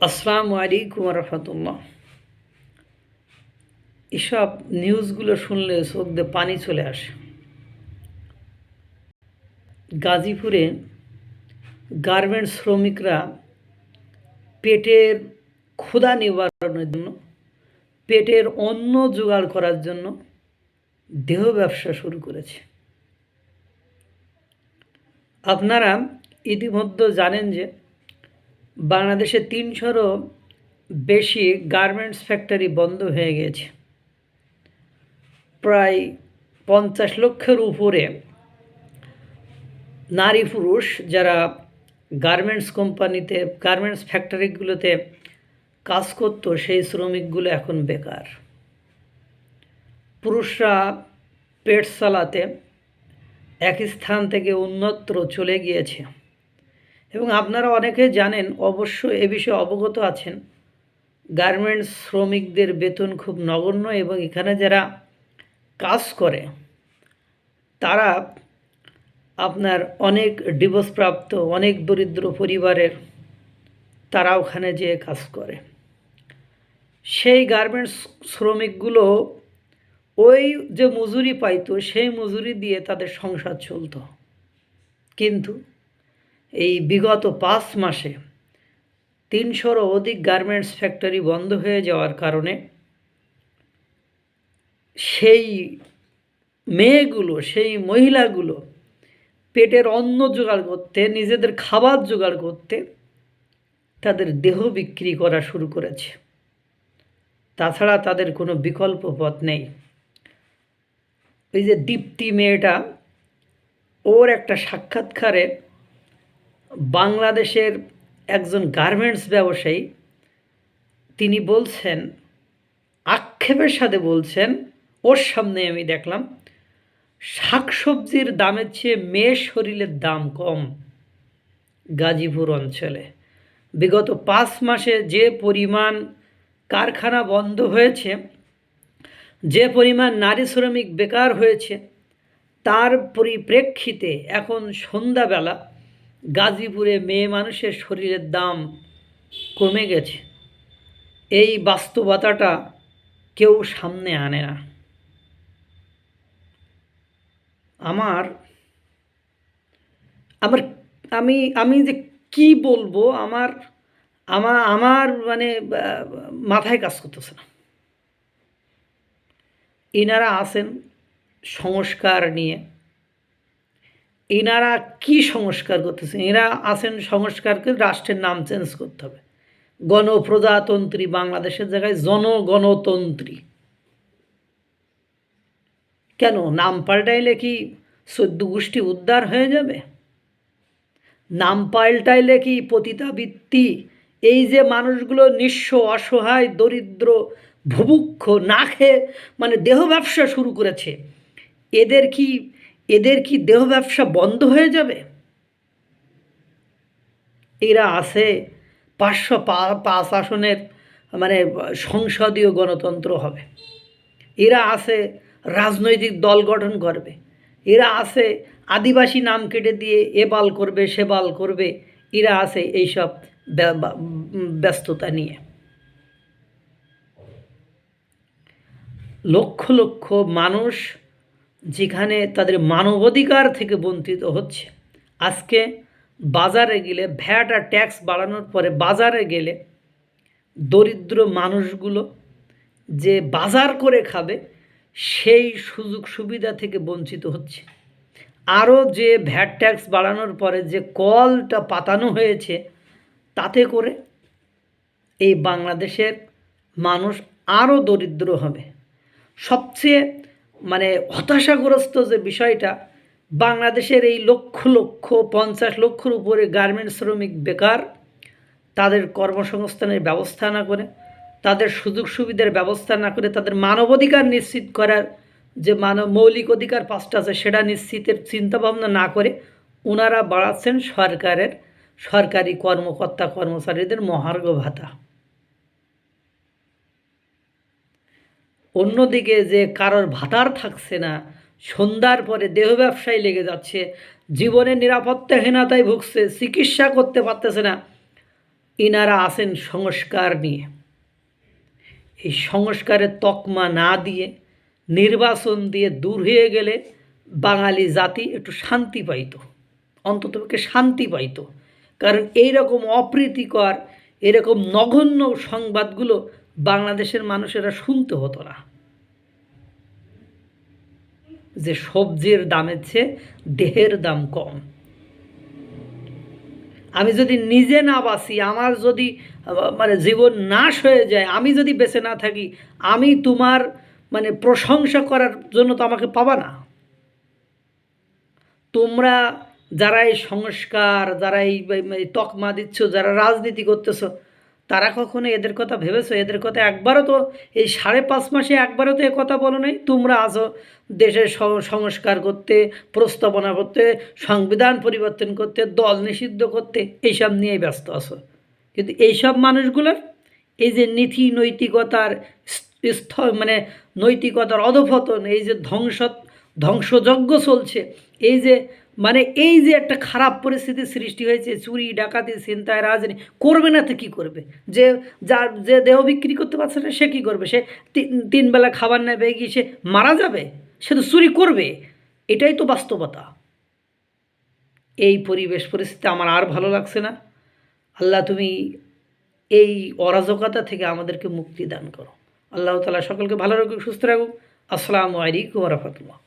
আসসালামু আলাইকুম রহমতুল্লাহ। এসব নিউজগুলো শুনলে চোখ দিয়ে পানি চলে আসে। গাজীপুরে গার্মেন্টস শ্রমিকরা পেটের ক্ষুধা নিবারণের জন্য, পেটের অন্ন জোগাড় করার জন্য দেহ ব্যবসা শুরু করেছে। আপনারা ইতিমধ্যে জানেন যে বাংলাদেশে ৩০০-রও বেশি গার্মেন্টস ফ্যাক্টরি বন্ধ হয়ে গেছে। প্রায় ৫০ লক্ষের উপরে নারী পুরুষ যারা গার্মেন্টস কোম্পানিতে, গার্মেন্টস ফ্যাক্টরিগুলোতে কাজ করত, সেই শ্রমিকগুলো এখন বেকার। পুরুষরা পেট চালাতে এক স্থান থেকে অন্যত্র চলে গিয়েছে। এবং আপনারা অনেকে জানেন, অবশ্য এ বিষয়ে অবগত আছেন, গার্মেন্টস শ্রমিকদের বেতন খুব নগণ্য এবং এখানে যারা কাজ করে তারা আপনার অনেক ডিভোর্সপ্রাপ্ত, অনেক দরিদ্র পরিবারের তারা ওখানে যেয়ে কাজ করে। সেই গার্মেন্টস শ্রমিকগুলো ওই যে মজুরি পাইতো সেই মজুরি দিয়ে তাদের সংসার চলত। কিন্তু এই বিগত ৫ মাসে ৩০০-রও অধিক গার্মেন্টস ফ্যাক্টরি বন্ধ হয়ে যাওয়ার কারণে সেই মেয়েগুলো, সেই মহিলাগুলো পেটের অন্ন জোগাড় করতে, নিজেদের খাবার জোগাড় করতে তাদের দেহ বিক্রি করা শুরু করেছে। তাছাড়া তাদের কোনো বিকল্প পথ নেই। এই যে দীপ্তি মেয়েটা, ওর একটা সাক্ষাৎকারে বাংলাদেশের একজন গার্মেন্টস ব্যবসায়ী তিনি বলছেন, আক্ষেপের সাথে বলছেন, ওর সামনে আমি দেখলাম শাকসবজির দামের চেয়ে মেয়ের শরীরের দাম কম গাজীপুর অঞ্চলে। বিগত ৫ মাসে যে পরিমাণ কারখানা বন্ধ হয়েছে, যে পরিমাণ নারী শ্রমিক বেকার হয়েছে, তার পরিপ্রেক্ষিতে এখন সন্ধ্যাবেলা গাজীপুরে মেয়ে মানুষের শরীরের দাম কমে গেছে। এই বাস্তবতাটা কেউ সামনে আনে না। আমার আমার আমি আমি যে কি বলবো, আমার আমার আমার মানে মাথায় কাজ করতেছে না। এনারা আছেন সংস্কার নিয়ে, এনারা কি সংস্কার করতেছেন? এরা আছেন সংস্কারকে রাষ্ট্রের নাম চেঞ্জ করতে হবে, গণপ্রজাতন্ত্রী বাংলাদেশের জায়গায় জনগণতন্ত্রী। কেন নাম পাল্টাইলে কি ১৪ গোষ্ঠী উদ্ধার হয়ে যাবে? নাম পাল্টাইলে কি পতিতাবৃত্তি, এই যে মানুষগুলো নিঃস্ব, অসহায়, দরিদ্র, ভুভুক্ষ, না খেয়ে মানে দেহ ব্যবসা শুরু করেছে, এদের কি দেহ ব্যবসা বন্ধ হয়ে যাবে? এরা আছে ৫০৫ আসনের মানে সংসদীয় গণতন্ত্র হবে, এরা আছে রাজনৈতিক দল গঠন করবে, এরা আছে আদিবাসী নাম কেটে দিয়ে এবাল করবে, সেবাল করবে, এরা আছে এইসব ব্যস্ততা নিয়ে। লক্ষ লক্ষ মানুষ যেখানে তাদের মানবাধিকার থেকে বঞ্চিত হচ্ছে। আজকে বাজারে গেলে, ভ্যাট আর ট্যাক্স বাড়ানোর পরে বাজারে গেলে দরিদ্র মানুষগুলো যে বাজার করে খাবে সেই সুযোগ সুবিধা থেকে বঞ্চিত হচ্ছে। আরও যে ভ্যাট ট্যাক্স বাড়ানোর পরে যে কলটা পাতানো হয়েছে, তাতে করে এই বাংলাদেশের মানুষ আরও দরিদ্র হবে। সবচেয়ে মানে হতাশাগ্রস্ত যে বিষয়টা, বাংলাদেশের এই লক্ষ লক্ষ ৫০ লক্ষের উপরে গার্মেন্টস শ্রমিক বেকার, তাদের কর্মসংস্থানের ব্যবস্থা না করে, তাদের সুযোগ সুবিধার ব্যবস্থা না করে, তাদের মানবাধিকার নিশ্চিত করার যে মৌলিক অধিকার ৫টা আছে সেটা নিশ্চিতের চিন্তাভাবনা না করে ওনারা বাড়াচ্ছেন সরকারি কর্মকর্তা কর্মচারীদের মহার্ঘ ভাতা। অন্যদিকে যে কারোর ভাতার থাকছে না, সন্ধ্যার পরে দেহ ব্যবসায় লেগে যাচ্ছে, জীবনের নিরাপত্তাহীনতায় ভুগছে, চিকিৎসা করতে পারতেছে না, ইনারা আছেন সংস্কার নিয়ে। এই সংস্কারের তকমা না দিয়ে নির্বাচন দিয়ে দূর হয়ে গেলে বাঙালি জাতি একটু শান্তি পাইত, অন্ততপক্ষে শান্তি পাইত। কারণ এইরকম অপ্রীতিকর, এরকম নগণ্য সংবাদগুলো বাংলাদেশের মানুষেরা শুনতে হতো না, যে সবজির দামের চেয়ে দেহের দাম কম। আমি যদি নিজে না বাঁচি, আমার যদি মানে জীবন নাশ হয়ে যায়, আমি যদি বেঁচে না থাকি, আমি তোমার মানে প্রশংসা করার জন্য তো আমাকে পাবা না। তোমরা যারা এই সংস্কার, যারা এই তকমা দিচ্ছ, যারা রাজনীতি করতেছ, তারা কখনো এদের কথা ভেবেছো? এদের কথা একবারও তো এই 5.5 মাসে একবারও তো এ কথা বলো নাই। তোমরা আছো দেশের সংস্কার করতে, প্রস্তাবনা করতে, সংবিধান পরিবর্তন করতে, দল নিষিদ্ধ করতে, এইসব নিয়েই ব্যস্ত আছো। কিন্তু এইসব মানুষগুলোর এই যে নীতি নৈতিকতার মানে নৈতিকতার অধঃপতন, এই যে ধ্বংসযজ্ঞ চলছে, এই যে একটা খারাপ পরিস্থিতির সৃষ্টি হয়েছে, চুরি ডাকাতি ছিনতাই রাজনীতি করবে না তো কী করবে? যে দেহ বিক্রি করতে পারছে না, সে কী করবে? সে 3 বেলা খাবার নেবে গিয়ে সে মারা যাবে? সে তো চুরি করবে। এটাই তো বাস্তবতা। এই পরিবেশ পরিস্থিতি আমার আর ভালো লাগছে না। আল্লাহ, তুমি এই অরাজকতা থেকে আমাদেরকে মুক্তি দান করো। আল্লাহ তাআলা সকলকে ভালো রাখুক, সুস্থ রাখুক। আসসালামু আলাইকুম ওয়া রাহমাতুল্লাহ।